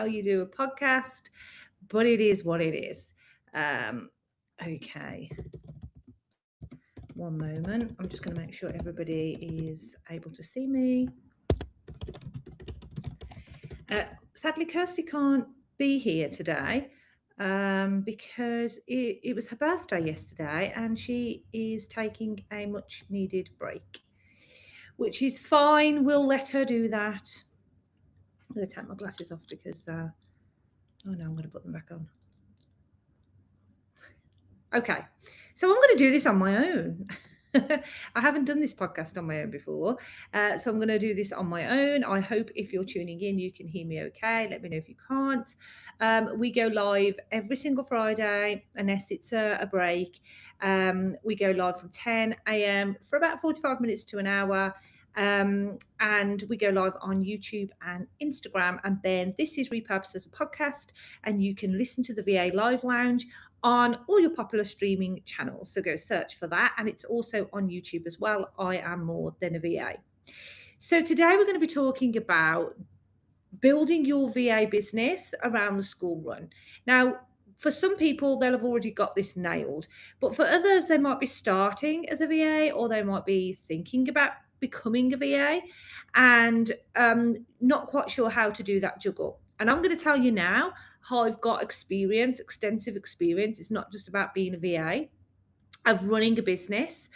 how you do a podcast, but it is what it is. Okay, one moment. I'm just going to make sure everybody is able to see me. Sadly, Kirsty can't be here today because it was her birthday yesterday and she is taking a much needed break, which is fine. We'll let her do that. I'm going to take my glasses off because, oh no, I'm going to put them back on. Okay, so I'm going to do this on my own. I haven't done this podcast on my own before, so I'm going to do this on my own. I hope if you're tuning in, you can hear me okay. Let me know if you can't. We go live every single Friday, unless it's a break. We go live from 10 a.m. for about 45 minutes to an hour. And we go live on YouTube and Instagram. And then this is repurposed as a podcast, and you can listen to the VA Live Lounge on all your popular streaming channels. So go search for that. And it's also on YouTube as well. I am more than a VA. So today we're going to be talking about building your VA business around the school run. Now, for some people, they'll have already got this nailed, but for others, they might be starting as a VA or they might be thinking about becoming a VA and not quite sure how to do that juggle. And I'm going to tell you now how I've got experience, extensive experience. It's not just about being a VA, of running a business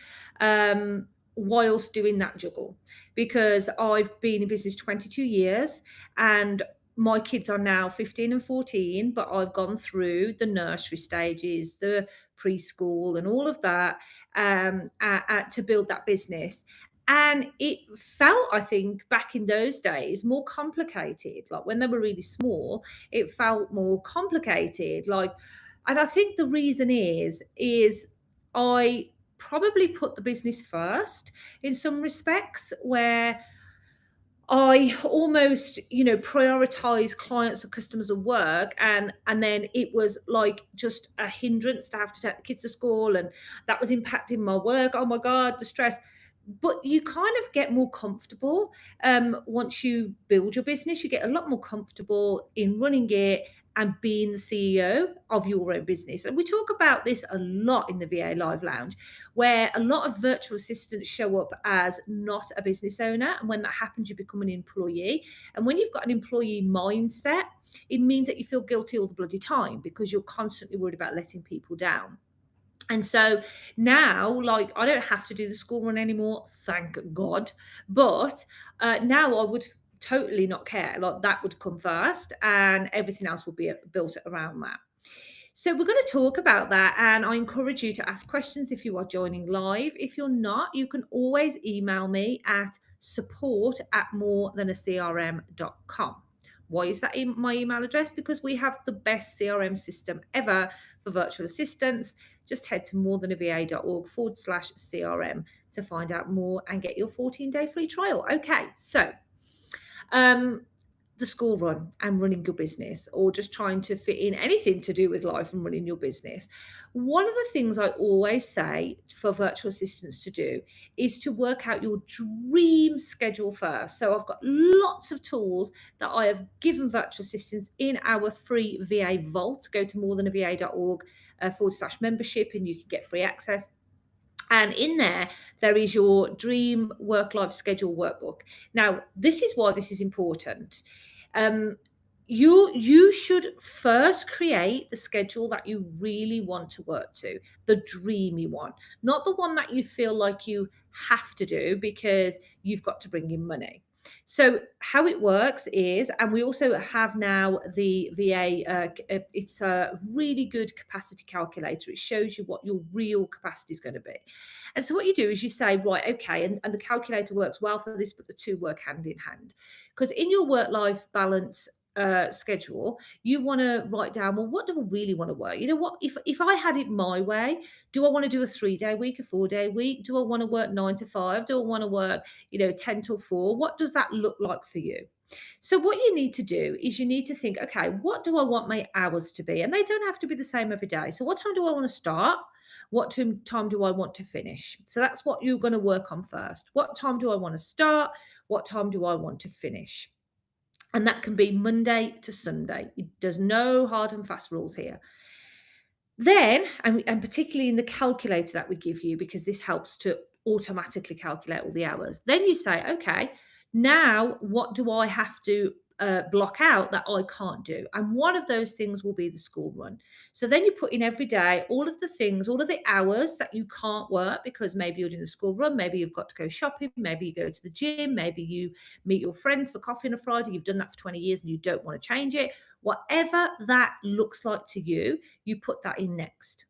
whilst doing that juggle, because I've been in business 22 years and my kids are now 15 and 14, but I've gone through the nursery stages, the preschool, and all of that to build that business. And it felt, I think, back in those days, more complicated. Like when they were really small, it felt more complicated. And I think the reason is I probably put the business first in some respects, where I almost, prioritize clients or customers or work, and then it was like just a hindrance to have to take the kids to school, and that was impacting my work. Oh my God, the stress. But you kind of get more comfortable once you build your business. You get a lot more comfortable in running it and being the CEO of your own business. And we talk about this a lot in the VA Live Lounge, where a lot of virtual assistants show up as not a business owner. And when that happens, you become an employee. And when you've got an employee mindset, it means that you feel guilty all the bloody time because you're constantly worried about letting people down. And so now, like, I don't have to do the school run anymore, thank God. But now I would totally not care. Like, that would come first, and everything else would be built around that. So we're going to talk about that, and I encourage you to ask questions if you are joining live. If you're not, you can always email me at support@morethanacrm.com. Why is that my email address? Because we have the best CRM system ever for virtual assistants. Just head to morethanava.org/CRM to find out more and get your 14-day free trial. Okay, so the school run and running your business, or just trying to fit in anything to do with life and running your business. One of the things I always say for virtual assistants to do is to work out your dream schedule first. So I've got lots of tools that I have given virtual assistants in our free VA vault. Go to morethanava.org/membership and you can get free access. And in there is your dream work-life schedule workbook. Now, this is why this is important. You should first create the schedule that you really want to work to, the dreamy one, not the one that you feel like you have to do because you've got to bring in money. So how it works is, and we also have now the VA, it's a really good capacity calculator. It shows you what your real capacity is going to be. And so what you do is you say, right, okay, and the calculator works well for this, but the two work hand in hand. Because in your work-life balance schedule, you want to write down, well, what do I really want to work? You know what, if I had it my way, do I want to do a 3-day week, a 4-day week? Do I want to work 9 to 5? Do I want to work 10 till 4? What does that look like for you? So what you need to do is you need to think, okay, what do I want my hours to be? And they don't have to be the same every day. So what time do I want to start? What time do I want to finish? So that's what you're going to work on first. What time do I want to start? What time do I want to finish? And that can be Monday to Sunday. There's no hard and fast rules here. Then, and particularly in the calculator that we give you, because this helps to automatically calculate all the hours, then you say, okay, now what do I have to block out that I can't do? And one of those things will be the school run. So then you put in every day all of the things, all of the hours that you can't work because maybe you're doing the school run, maybe you've got to go shopping, maybe you go to the gym, maybe you meet your friends for coffee on a Friday, you've done that for 20 years and you don't want to change it. Whatever that looks like to you, you put that in next.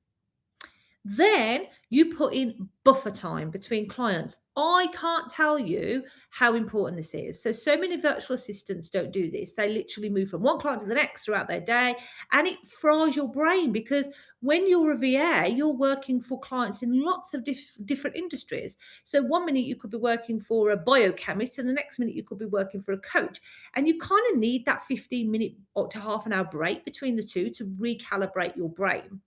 Then you put in buffer time between clients. I can't tell you how important this is. So many virtual assistants don't do this. They literally move from one client to the next throughout their day, and it fries your brain because when you're a VA, you're working for clients in lots of different industries. So one minute you could be working for a biochemist, and the next minute you could be working for a coach. And you kind of need that 15-minute to half an hour break between the two to recalibrate your brain.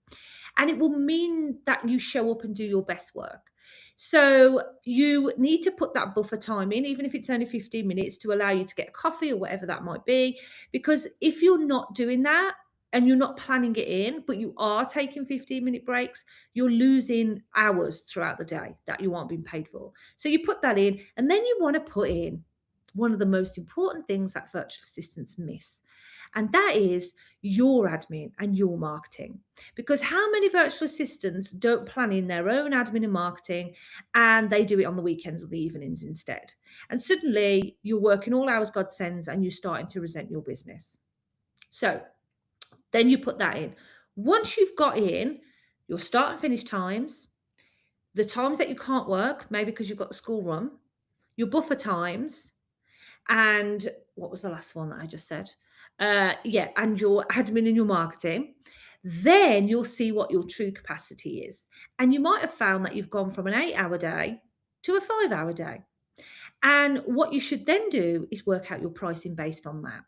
And it will mean that you show up and do your best work. So you need to put that buffer time in, even if it's only 15 minutes, to allow you to get coffee or whatever that might be. Because if you're not doing that and you're not planning it in, but you are taking 15-minute breaks, you're losing hours throughout the day that you aren't being paid for. So you put that in, and then you want to put in one of the most important things that virtual assistants miss. And that is your admin and your marketing. Because how many virtual assistants don't plan in their own admin and marketing and they do it on the weekends or the evenings instead? And suddenly you're working all hours God sends and you're starting to resent your business. So then you put that in. Once you've got in your start and finish times, the times that you can't work, maybe because you've got the school run, your buffer times, and what was the last one that I just said? Yeah, and your admin and your marketing, then you'll see what your true capacity is. And you might have found that you've gone from an 8-hour day to a 5-hour day. And what you should then do is work out your pricing based on that.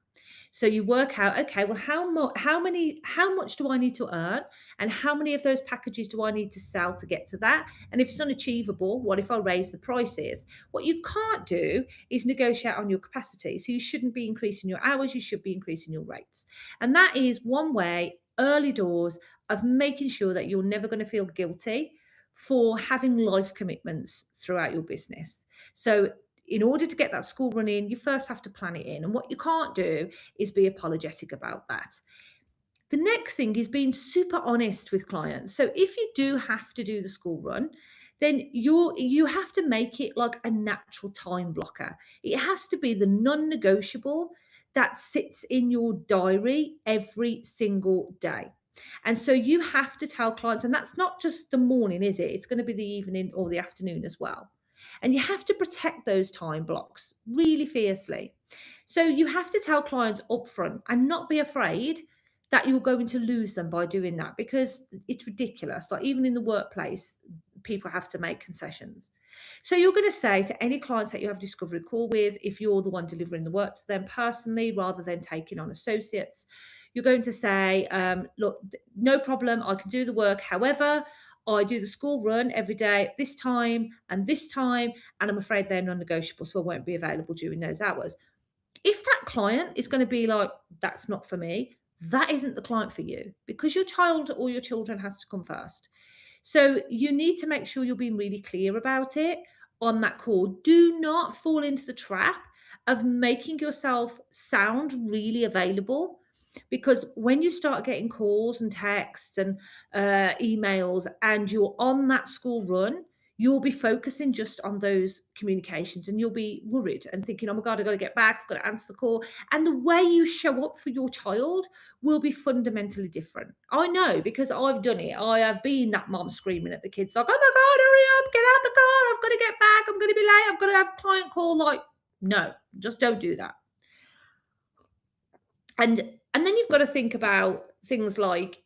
So you work out, okay, well, how much do I need to earn, and how many of those packages do I need to sell to get to that? And if it's unachievable, what if I raise the prices? What you can't do is negotiate on your capacity. So you shouldn't be increasing your hours, you should be increasing your rates. And that is one way, early doors, of making sure that you're never going to feel guilty for having life commitments throughout your business. So in order to get that school run in, you first have to plan it in. And what you can't do is be apologetic about that. The next thing is being super honest with clients. So if you do have to do the school run, then you have to make it like a natural time blocker. It has to be the non-negotiable that sits in your diary every single day. And so you have to tell clients, and that's not just the morning, is it? It's going to be the evening or the afternoon as well. And you have to protect those time blocks really fiercely. So you have to tell clients upfront and not be afraid that you're going to lose them by doing that, because it's ridiculous. Like, even in the workplace, people have to make concessions. So you're going to say to any clients that you have a discovery call with, if you're the one delivering the work to them personally rather than taking on associates, you're going to say, look, no problem, I can do the work. However, I do the school run every day at this time, and I'm afraid they're non-negotiable, so I won't be available during those hours. If that client is going to be like, that's not for me, that isn't the client for you, because your child or your children has to come first. So you need to make sure you're being really clear about it on that call. Do not fall into the trap of making yourself sound really available, because when you start getting calls and texts and emails and you're on that school run, you'll be focusing just on those communications, and you'll be worried and thinking, oh my God, I've got to get back, I've got to answer the call. And the way you show up for your child will be fundamentally different. I know, because I've done it. I have been that mom screaming at the kids like, oh my God, hurry up, get out the car, I've got to get back, I'm going to be late, I've got to have a client call. Like, no, just don't do that. And then you've got to think about things like,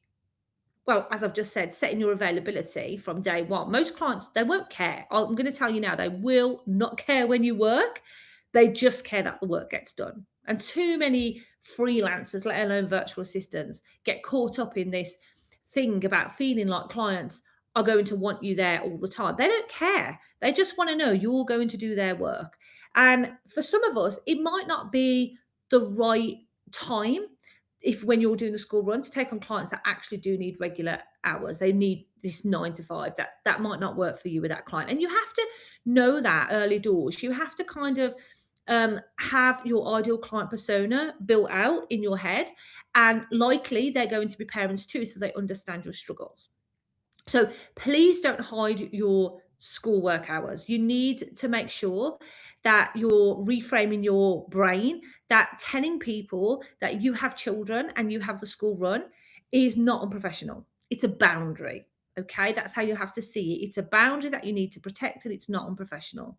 well, as I've just said, setting your availability from day one. Most clients, they won't care. I'm going to tell you now, they will not care when you work. They just care that the work gets done. And too many freelancers, let alone virtual assistants, get caught up in this thing about feeling like clients are going to want you there all the time. They don't care. They just want to know you're going to do their work. And for some of us, it might not be the right time if when you're doing the school run to take on clients that actually do need regular hours. They need this 9 to 5. That might not work for you with that client. And you have to know that early doors. You have to kind of have your ideal client persona built out in your head. And likely they're going to be parents too, so they understand your struggles. So please don't hide your schoolwork hours. You need to make sure that you're reframing your brain, that telling people that you have children and you have the school run is not unprofessional. It's a boundary. Okay, that's how you have to see it. It's a boundary that you need to protect, and it's not unprofessional.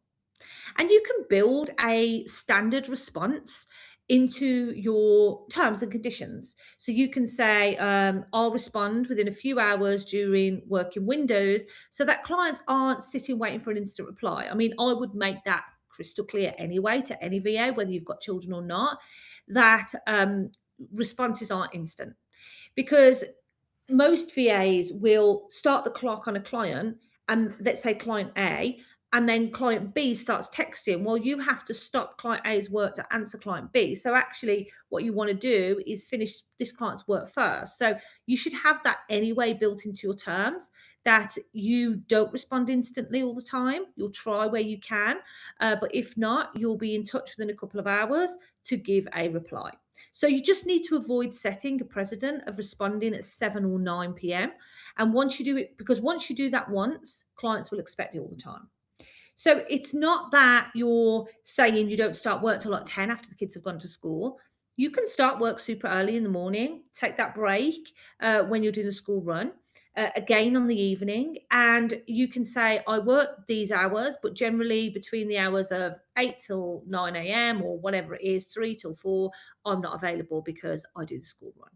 And you can build a standard response into your terms and conditions. So you can say, I'll respond within a few hours during working windows so that clients aren't sitting waiting for an instant reply. I mean, I would make that crystal clear anyway to any VA, whether you've got children or not, that responses aren't instant because most VAs will start the clock on a client and let's say client A, and then client B starts texting. Well, you have to stop client A's work to answer client B. So actually, what you want to do is finish this client's work first. So you should have that anyway built into your terms that you don't respond instantly all the time. You'll try where you can, but if not, you'll be in touch within a couple of hours to give a reply. So you just need to avoid setting a precedent of responding at 7 or 9 p.m. And once you do it, because once you do that once, clients will expect it all the time. So it's not that you're saying you don't start work till like 10 after the kids have gone to school. You can start work super early in the morning, take that break when you're doing the school run, again on the evening, and you can say, I work these hours, but generally between the hours of 8 till 9 a.m. or whatever it is, 3 till 4, I'm not available because I do the school run.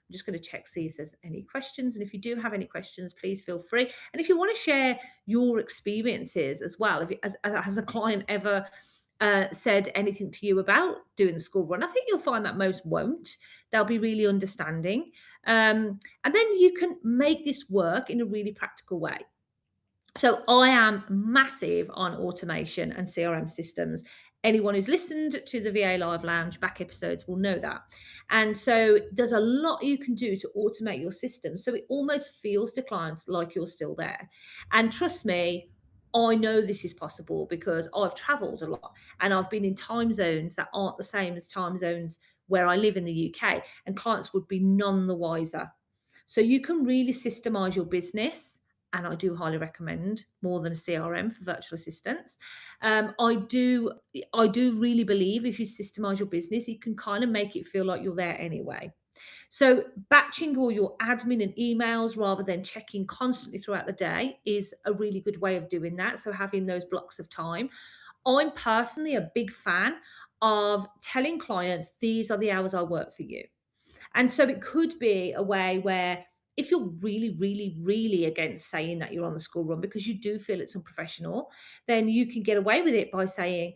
I'm just going to check, see if there's any questions. And if you do have any questions, please feel free. And if you want to share your experiences as well, if has a client ever said anything to you about doing the school run, I think you'll find that most won't. They'll be really understanding. And then you can make this work in a really practical way. So I am massive on automation and CRM systems. Anyone who's listened to the VA Live Lounge back episodes will know that. And so there's a lot you can do to automate your system. So it almost feels to clients like you're still there. And trust me, I know this is possible because I've traveled a lot and I've been in time zones that aren't the same as time zones where I live in the UK, and clients would be none the wiser. So you can really systemize your business, and I do highly recommend more than a CRM for virtual assistants. I do really believe if you systemize your business, you can kind of make it feel like you're there anyway. So batching all your admin and emails rather than checking constantly throughout the day is a really good way of doing that. So having those blocks of time. I'm personally a big fan of telling clients these are the hours I work for you. And so it could be a way where if you're really, really, really against saying that you're on the school run because you do feel it's unprofessional, then you can get away with it by saying,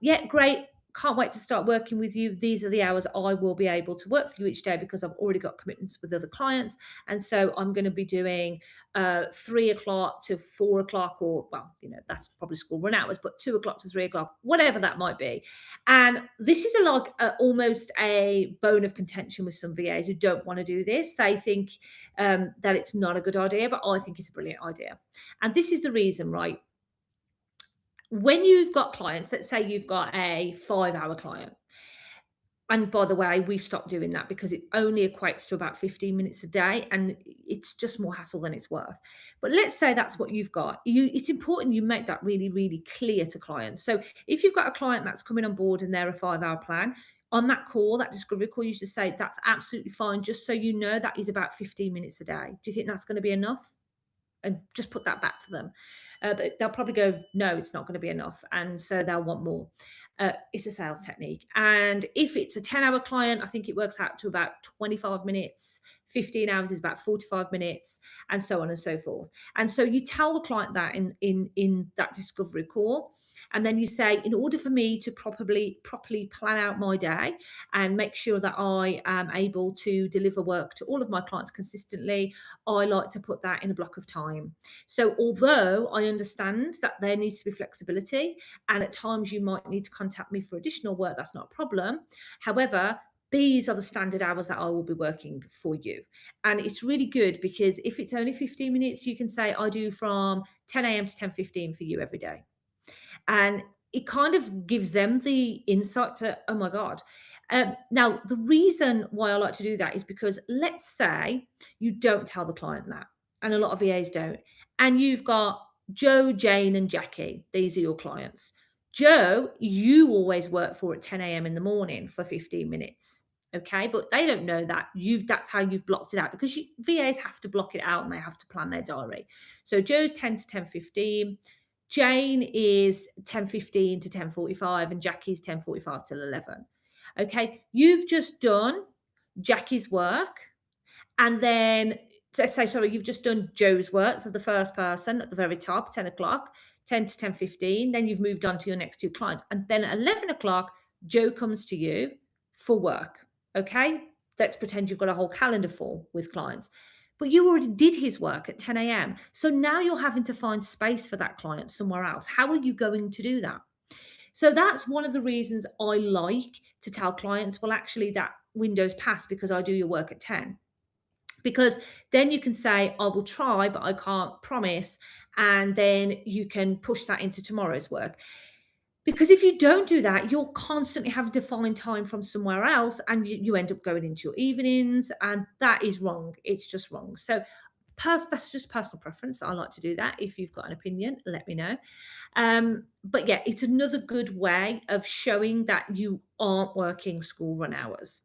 yeah, great. Can't wait to start working with you. These are the hours I will be able to work for you each day because I've already got commitments with other clients. And so I'm going to be doing 3 o'clock to 4 o'clock, or, well, that's probably school run hours, but 2 o'clock to 3 o'clock, whatever that might be. And this is almost a bone of contention with some VAs who don't want to do this. They think that it's not a good idea, but I think it's a brilliant idea. And this is the reason, right? When you've got clients, let's say you've got a 5-hour client. And by the way, we've stopped doing that because it only equates to about 15 minutes a day and it's just more hassle than it's worth. But let's say that's what you've got. It's important you make that really, really clear to clients. So if you've got a client that's coming on board and they're a 5-hour plan, on that call, that discovery call, you should say, that's absolutely fine. Just so you know, that is about 15 minutes a day. Do you think that's going to be enough? And just put that back to them. They'll probably go, no, it's not going to be enough. And so they'll want more. It's a sales technique. And if it's a 10-hour client, I think it works out to about 25 minutes. 15 hours is about 45 minutes, and so on and so forth. And so you tell the client that in that discovery call. And then you say, in order for me to properly plan out my day and make sure that I am able to deliver work to all of my clients consistently, I like to put that in a block of time. So although I understand that there needs to be flexibility, and at times you might need to contact me for additional work, that's not a problem. However, these are the standard hours that I will be working for you. And it's really good because if it's only 15 minutes, you can say, I do from 10 a.m. to 10:15 for you every day. And it kind of gives them the insight to, oh my God. Now, the reason why I like to do that is because let's say you don't tell the client that, and a lot of VAs don't, and you've got Joe, Jane, and Jackie. These are your clients. Joe, you always work for at 10 a.m. in the morning for 15 minutes. Okay, but they don't know that that's how you've blocked it out, because VAs have to block it out and they have to plan their diary. So Joe's 10 to 10:15. Jane is 10:15 to 10:45, and Jackie's 10:45 till 11. Okay, you've just done Jackie's work, and then let's say, sorry, you've just done Joe's work. So the first person at the very top, 10 o'clock, 10 to 10:15. Then you've moved on to your next two clients. And then at 11 o'clock, Joe comes to you for work. Okay, let's pretend you've got a whole calendar full with clients. But you already did his work at 10 a.m. So now you're having to find space for that client somewhere else. How are you going to do that? So that's one of the reasons I like to tell clients, well, actually, that window's passed because I do your work at 10. Because then you can say, I will try, but I can't promise. And then you can push that into tomorrow's work. Because if you don't do that, you'll constantly have to find time from somewhere else, and you end up going into your evenings, and that is wrong. It's just wrong. So that's just personal preference. I like to do that. If you've got an opinion, let me know. But yeah, it's another good way of showing that you aren't working school run hours.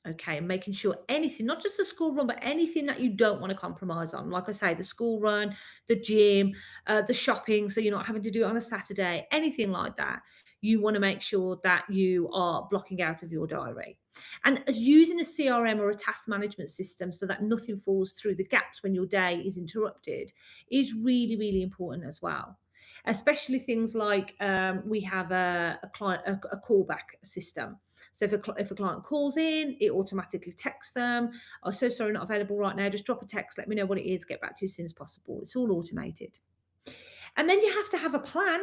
Okay, and making sure anything, not just the school run, but anything that you don't want to compromise on. Like I say, the school run, the gym, the shopping, so you're not having to do it on a Saturday, anything like that. You want to make sure that you are blocking out of your diary. And as using a CRM or a task management system so that nothing falls through the gaps when your day is interrupted is really, really important as well. Especially things like we have a client a callback system. So if a client calls in, it automatically texts them. Oh, so sorry, not available right now. Just drop a text. Let me know what it is. Get back to you as soon as possible. It's all automated. And then you have to have a plan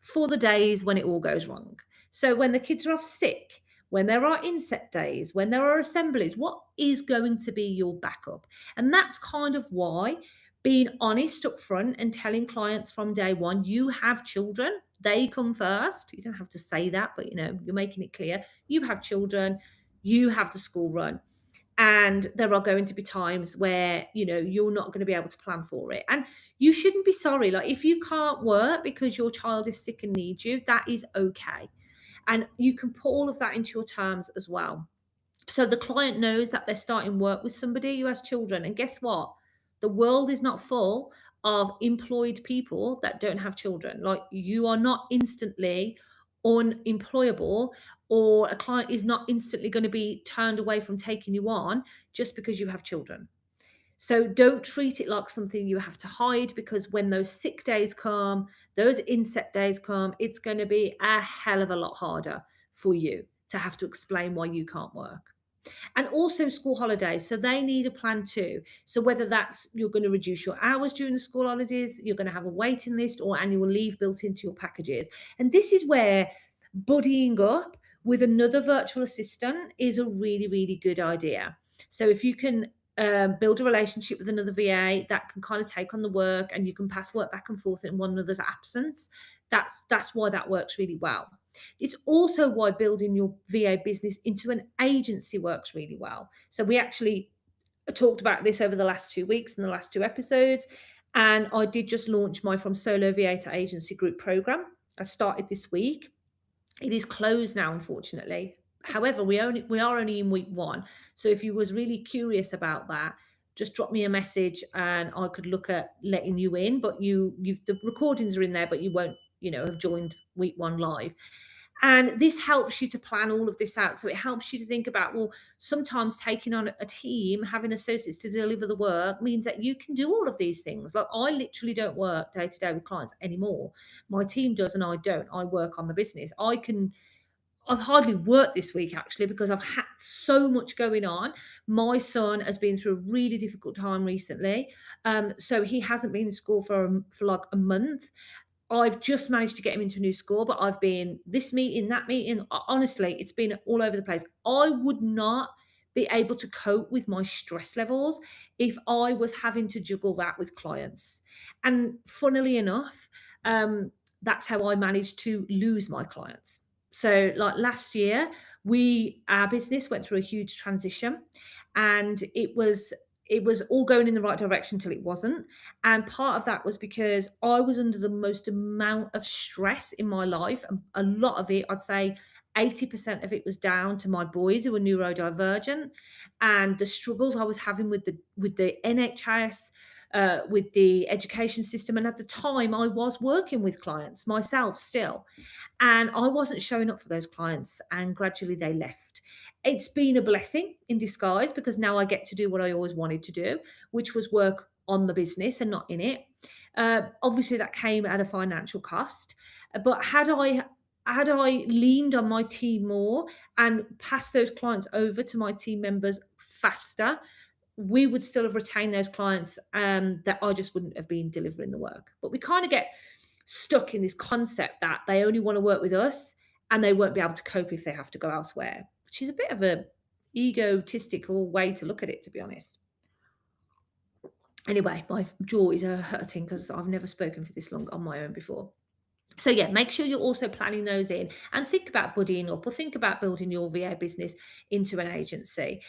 for the days when it all goes wrong. So when the kids are off sick, when there are inset days, when there are assemblies, what is going to be your backup? And that's kind of why being honest up front and telling clients from day one, you have children, they come first. You don't have to say that, but you're making it clear. You have children, you have the school run. And there are going to be times where you're not going to be able to plan for it, and you shouldn't be sorry. Like, if you can't work because your child is sick and needs you, that is okay, and you can put all of that into your terms as well, so the client knows that they're starting work with somebody who has children. And guess what? The world is not full of employed people that don't have children. Like, you are not instantly unemployable, or a client is not instantly going to be turned away from taking you on just because you have children. So don't treat it like something you have to hide, because when those sick days come, those inset days come, it's going to be a hell of a lot harder for you to have to explain why you can't work. And also school holidays. So they need a plan too. So whether that's you're going to reduce your hours during the school holidays, you're going to have a waiting list or annual leave built into your packages. And this is where buddying up with another virtual assistant is a really, really good idea. So if you can build a relationship with another VA that can kind of take on the work, and you can pass work back and forth in one another's absence, that's why that works really well. It's also why building your VA business into an agency works really well. So we actually talked about this over the last 2 weeks in the last two episodes. And I did just launch my From Solo VA to Agency Group program. I started this week. It is closed now, unfortunately. However, we are only in week one. So if you was really curious about that, just drop me a message and I could look at letting you in. But the recordings are in there, but you won't, have joined week one live. And this helps you to plan all of this out. So it helps you to think about, well, sometimes taking on a team, having associates to deliver the work means that you can do all of these things. Like I literally don't work day to day with clients anymore. My team does and I don't. I work on the business. I've hardly worked this week actually because I've had so much going on. My son has been through a really difficult time recently. So he hasn't been in school for like a month. I've just managed to get him into a new school, but I've been this meeting, that meeting. Honestly, it's been all over the place. I would not be able to cope with my stress levels if I was having to juggle that with clients. And funnily enough, that's how I managed to lose my clients. So, like last year, our business went through a huge transition, and it was all going in the right direction till it wasn't. And part of that was because I was under the most amount of stress in my life. And a lot of it, I'd say 80% of it was down to my boys who were neurodivergent and the struggles I was having with the NHS, with the education system. And at the time, I was working with clients myself still. And I wasn't showing up for those clients, and gradually they left. It's been a blessing in disguise because now I get to do what I always wanted to do, which was work on the business and not in it. Obviously, that came at a financial cost. But had I leaned on my team more and passed those clients over to my team members faster, we would still have retained those clients, that I just wouldn't have been delivering the work. But we kind of get stuck in this concept that they only want to work with us and they won't be able to cope if they have to go elsewhere, which is a bit of a egotistical way to look at it, to be honest. Anyway, my jaw is hurting because I've never spoken for this long on my own before. So yeah, make sure you're also planning those in and think about buddying up or think about building your VA business into an agency.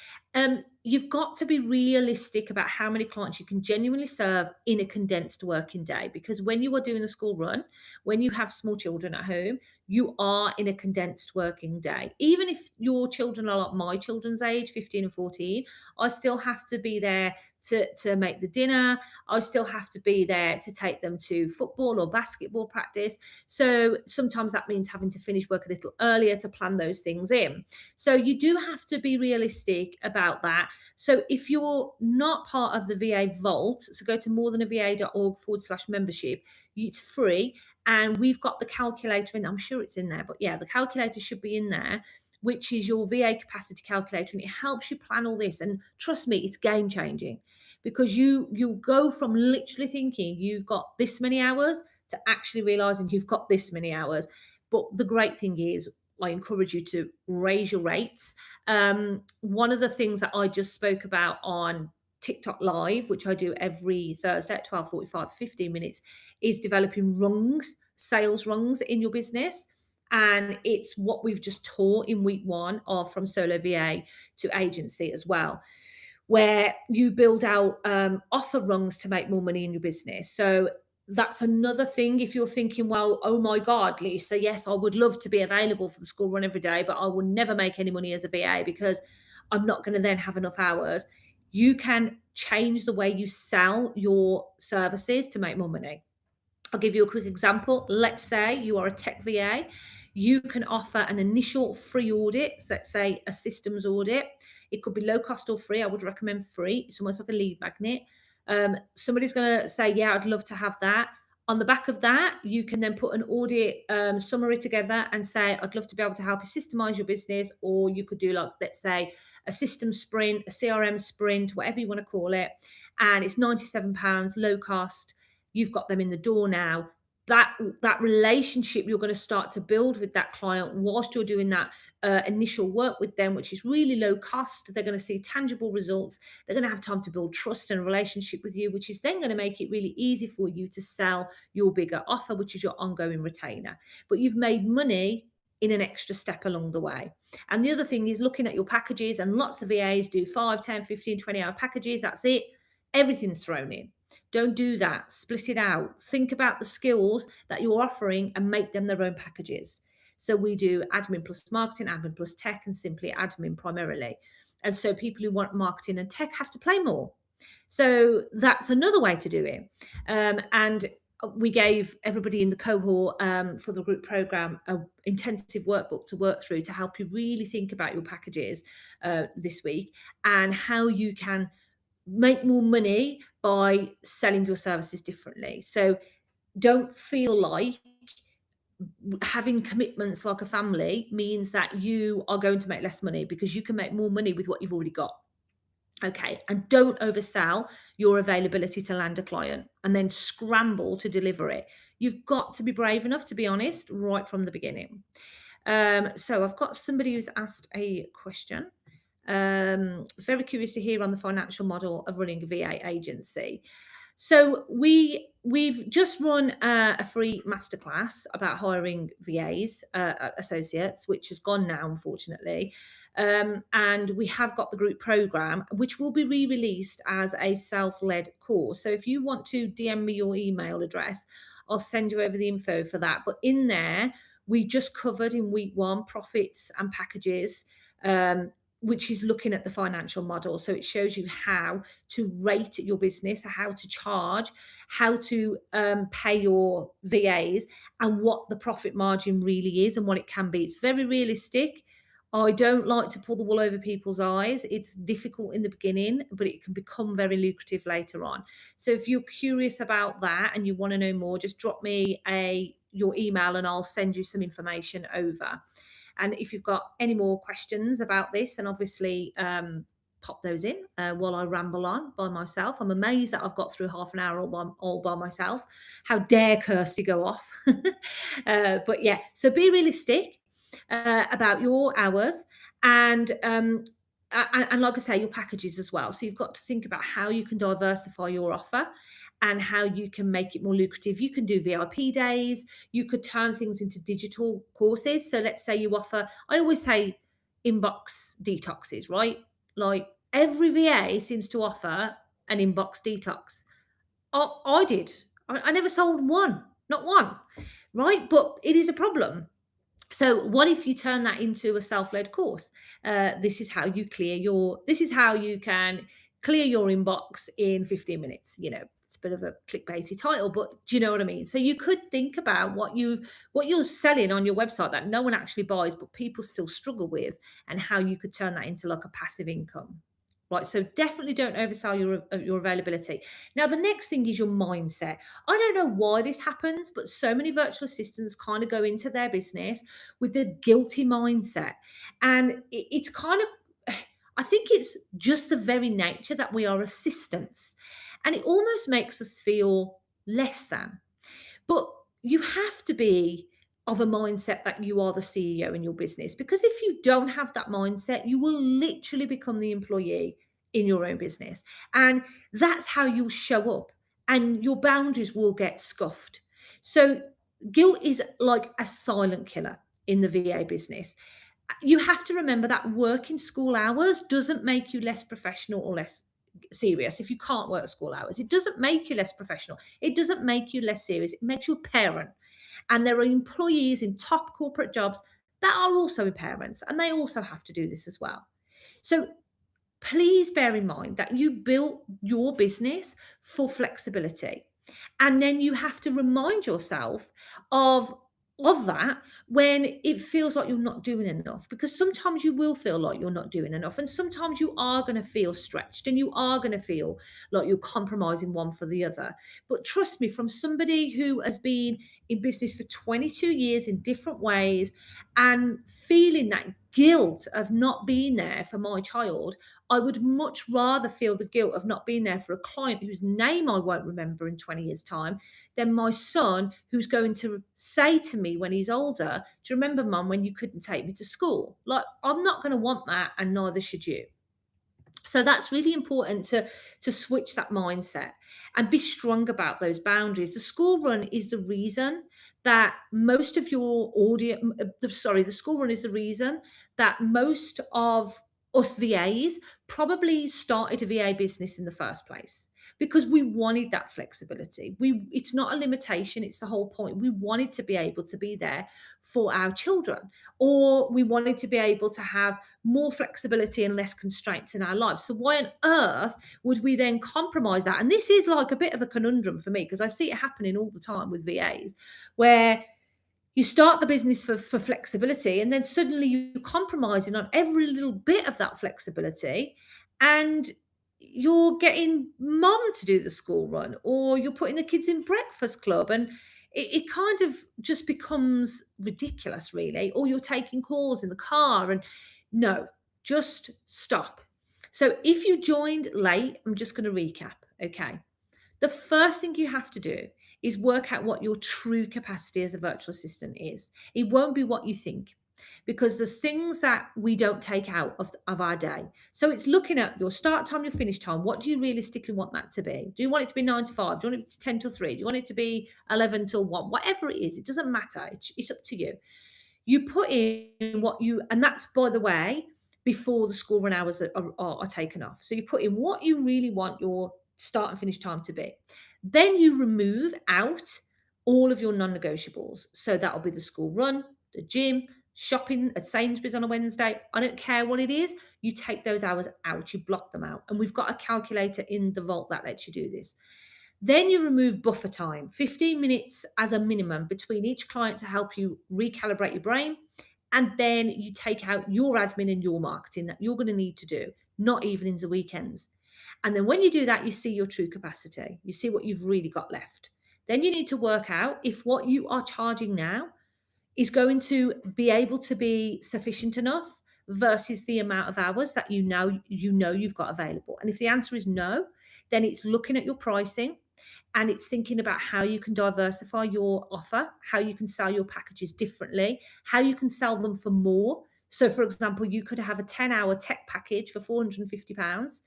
You've got to be realistic about how many clients you can genuinely serve in a condensed working day, because when you are doing the school run, when you have small children at home, you are in a condensed working day. Even if your children are like my children's age, 15 and 14, I still have to be there to make the dinner. I still have to be there to take them to football or basketball practice. So sometimes that means having to finish work a little earlier to plan those things in. So you do have to be realistic about that. So if you're not part of the VA Vault, so go to morethanava.org/membership. It's free. And we've got the calculator in, I'm sure it's in there, but yeah, the calculator should be in there, which is your VA capacity calculator. And it helps you plan all this. And trust me, it's game changing because you'll go from literally thinking you've got this many hours to actually realizing you've got this many hours. But the great thing is, I encourage you to raise your rates. One of the things that I just spoke about on TikTok Live, which I do every Thursday at 12:45, 15 minutes, is developing rungs, sales rungs in your business. And it's what we've just taught in week one of From Solo VA to Agency as well, where you build out offer rungs to make more money in your business. So that's another thing. If you're thinking, well, oh my God, Lisa, yes, I would love to be available for the school run every day, but I will never make any money as a VA because I'm not going to then have enough hours. You can change the way you sell your services to make more money. I'll give you a quick example. Let's say you are a tech VA. You can offer an initial free audit, so let's say a systems audit. It could be low cost or free. I would recommend free. It's almost like a lead magnet. Somebody's going to say, yeah, I'd love to have that. On the back of that, you can then put an audit summary together and say, I'd love to be able to help you systemize your business. Or you could do, like, let's say, a system sprint, a CRM sprint, whatever you want to call it. And it's £97, low cost. You've got them in the door now. That relationship you're going to start to build with that client whilst you're doing that initial work with them, which is really low cost. They're going to see tangible results. They're going to have time to build trust and relationship with you, which is then going to make it really easy for you to sell your bigger offer, which is your ongoing retainer. But you've made money in an extra step along the way. And the other thing is looking at your packages, and lots of VAs do 5, 10, 15, 20-hour packages. That's it. Everything's thrown in. Don't do that. Split it out. Think about the skills that you're offering and make them their own packages. So we do admin plus marketing, admin plus tech, and simply admin primarily. And so people who want marketing and tech have to pay more. So that's another way to do it. And we gave everybody in the cohort for the group program a intensive workbook to work through to help you really think about your packages this week and how you can make more money by selling your services differently. So don't feel like having commitments like a family means that you are going to make less money, because you can make more money with what you've already got. Okay, and don't oversell your availability to land a client and then scramble to deliver it. You've got to be brave enough to be honest right from the beginning. So I've got somebody who's asked a question. Very curious to hear on the financial model of running a VA agency. So we've just run a free masterclass about hiring VAs, associates, which has gone now, unfortunately. And we have got the group program, which will be re-released as a self-led course. So if you want to DM me your email address, I'll send you over the info for that. But in there, we just covered in week 1 profits and packages, which is looking at the financial model. So it shows you how to rate your business, how to charge, how to pay your VAs, and what the profit margin really is and what it can be. It's very realistic. I don't like to pull the wool over people's eyes. It's difficult in the beginning, but it can become very lucrative later on. So if you're curious about that and you want to know more, just drop me your email and I'll send you some information over. And if you've got any more questions about this, then obviously pop those in while I ramble on by myself. I'm amazed that I've got through half an hour all by myself. How dare Kirsty go off? But yeah, so be realistic about your hours and like I say, your packages as well. So you've got to think about how you can diversify your offer and how you can make it more lucrative. You can do VIP days. You could turn things into digital courses. So let's say you offer, I always say inbox detoxes, right? Like every VA seems to offer an inbox detox. I did. I never sold one, not one, right? But it is a problem. So what if you turn that into a self-led course? This is how you can clear your inbox in 15 minutes. You know, it's a bit of a clickbaity title, but do you know what I mean? So you could think about what you're selling on your website that no one actually buys, but people still struggle with, and how you could turn that into like a passive income. Right, so definitely don't oversell your availability. Now, the next thing is your mindset. I don't know why this happens, but so many virtual assistants kind of go into their business with a guilty mindset. And it's kind of, I think it's just the very nature that we are assistants. And it almost makes us feel less than. But you have to be of a mindset that you are the CEO in your business, because if you don't have that mindset, you will literally become the employee in your own business. And that's how you'll show up, and your boundaries will get scuffed. So, guilt is like a silent killer in the VA business. You have to remember that working school hours doesn't make you less professional or less serious. If you can't work school hours, it doesn't make you less professional. It doesn't make you less serious. It makes you a parent. And there are employees in top corporate jobs that are also parents, and they also have to do this as well. So please bear in mind that you built your business for flexibility. And then you have to remind yourself of that when it feels like you're not doing enough, because sometimes you will feel like you're not doing enough, and sometimes you are going to feel stretched and you are going to feel like you're compromising one for the other. But trust me, from somebody who has been in business for 22 years in different ways and feeling that guilt of not being there for my child, I would much rather feel the guilt of not being there for a client whose name I won't remember in 20 years' time than my son, who's going to say to me when he's older, "Do you remember, Mum, when you couldn't take me to school?" Like, I'm not going to want that, and neither should you. So that's really important to switch that mindset and be strong about those boundaries. The school run is the reason that most of your audience, the school run is the reason that most of us VAs probably started a VA business in the first place. because we wanted that flexibility. It's not a limitation, it's the whole point. We wanted to be able to be there for our children, or we wanted to be able to have more flexibility and less constraints in our lives. So why on earth would we then compromise that? And this is like a bit of a conundrum for me, because I see it happening all the time with VAs, where you start the business for flexibility, and then suddenly you're compromising on every little bit of that flexibility, and you're getting mom to do the school run, or you're putting the kids in breakfast club, and it kind of just becomes ridiculous, really. Or you're taking calls in the car, and no, just stop. So if you joined late, I'm just going to recap. Okay, the first thing you have to do is work out what your true capacity as a virtual assistant is. It won't be what you think, because there's things that we don't take out of our day. So it's looking at your start time, your finish time. What do you realistically want that to be? Do you want it to be 9 to 5? Do you want it to be 10 till 3? Do you want it to be 11 till 1? Whatever it is, it doesn't matter. It's up to you. You put in what you, and that's, by the way, before the school run hours are taken off. So you put in what you really want your start and finish time to be. Then you remove out all of your non-negotiables. So that'll be the school run, the gym, shopping at Sainsbury's on a Wednesday. I don't care what it is. You take those hours out, you block them out. And we've got a calculator in the vault that lets you do this. Then you remove buffer time, 15 minutes as a minimum between each client to help you recalibrate your brain. And then you take out your admin and your marketing that you're going to need to do, not evenings or weekends. And then when you do that, you see your true capacity. You see what you've really got left. Then you need to work out if what you are charging now is going to be able to be sufficient enough versus the amount of hours that you know you've got available. And if the answer is no, then it's looking at your pricing, and it's thinking about how you can diversify your offer, how you can sell your packages differently, how you can sell them for more. So, for example, you could have a 10-hour tech package for £450,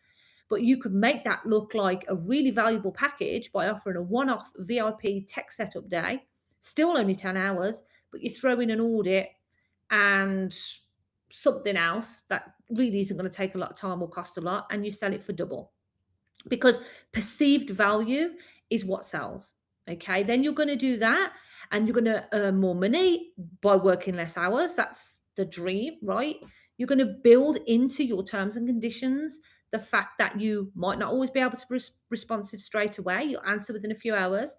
but you could make that look like a really valuable package by offering a one-off VIP tech setup day, still only 10 hours, but you throw in an audit and something else that really isn't going to take a lot of time or cost a lot, and you sell it for double, because perceived value is what sells. Okay, then you're going to do that, and you're going to earn more money by working less hours. That's the dream, right? You're going to build into your terms and conditions the fact that you might not always be able to be responsive straight away. You'll answer within a few hours.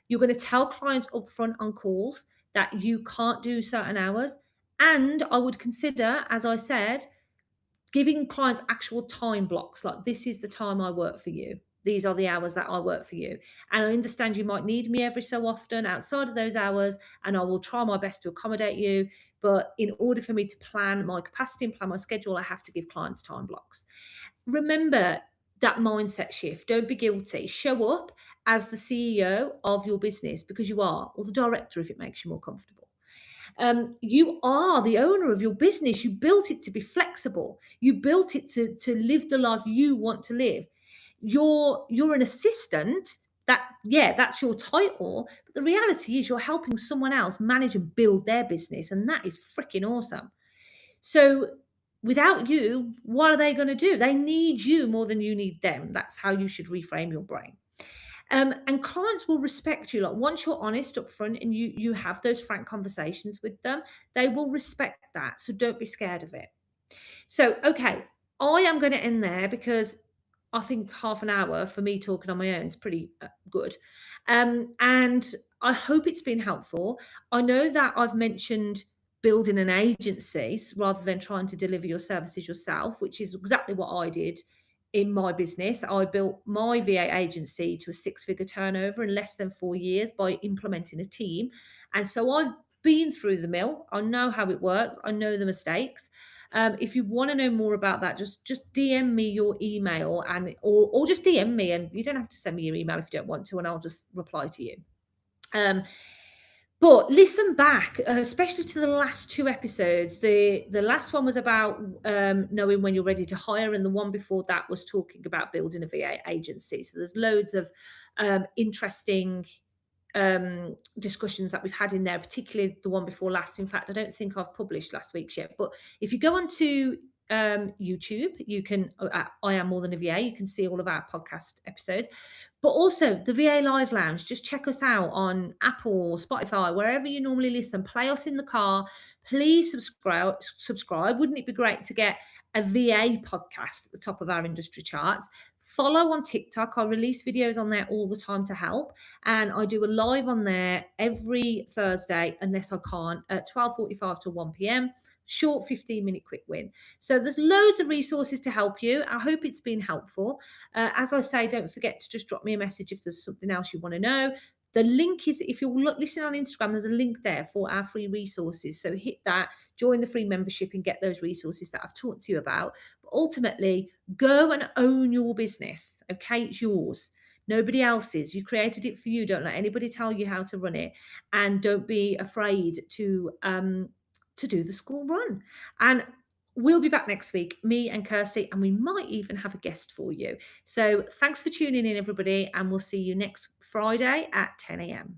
You're going to tell clients upfront on calls that you can't do certain hours. And I would consider, as I said, giving clients actual time blocks, like, this is the time I work for you. These are the hours that I work for you. And I understand you might need me every so often outside of those hours, and I will try my best to accommodate you. But in order for me to plan my capacity and plan my schedule, I have to give clients time blocks. Remember that mindset shift. Don't be guilty. Show up as the CEO of your business, because you are, or the director if it makes you more comfortable. You are the owner of your business. You built it to be flexible. You built it to live the life you want to live. You're an assistant. That's your title. But the reality is you're helping someone else manage and build their business. And that is freaking awesome. So without you, what are they going to do? They need you more than you need them. That's how you should reframe your brain. And clients will respect you. Like, once you're honest up front and you have those frank conversations with them, they will respect that. So don't be scared of it. So, okay, I am going to end there, because I think half an hour for me talking on my own is pretty good. And I hope it's been helpful. I know that I've mentioned building an agency rather than trying to deliver your services yourself, which is exactly what I did in my business. I built my VA agency to a 6-figure turnover in less than 4 years by implementing a team. And so I've been through the mill. I know how it works. I know the mistakes. If you want to know more about that, just DM me your email, and or just DM me, and you don't have to send me your email if you don't want to, and I'll just reply to you. But listen back, especially to the last 2 episodes. The last one was about knowing when you're ready to hire, and the one before that was talking about building a VA agency. So there's loads of interesting discussions that we've had in there, particularly the one before last. In fact, I don't think I've published last week's yet. But if you go on to YouTube. You can, I Am More Than a VA. You can see all of our podcast episodes. But also the VA Live Lounge. Just check us out on Apple, Spotify, wherever you normally listen. Play us in the car. Please subscribe. Subscribe. Wouldn't it be great to get a VA podcast at the top of our industry charts? Follow on TikTok. I release videos on there all the time to help. And I do a live on there every Thursday, unless I can't, at 12:45 to 1 p.m. Short 15-minute quick win. So there's loads of resources to help you. I hope it's been helpful. As I say, don't forget to just drop me a message if there's something else you want to know. The link is, if you're listening on Instagram, there's a link there for our free resources. So hit that, join the free membership and get those resources that I've talked to you about. But ultimately, go and own your business. Okay, it's yours. Nobody else's. You created it for you. Don't let anybody tell you how to run it, and don't be afraid to do the school run. And we'll be back next week, me and Kirsty, and we might even have a guest for you. So thanks for tuning in, everybody, and we'll see you next Friday at 10 a.m.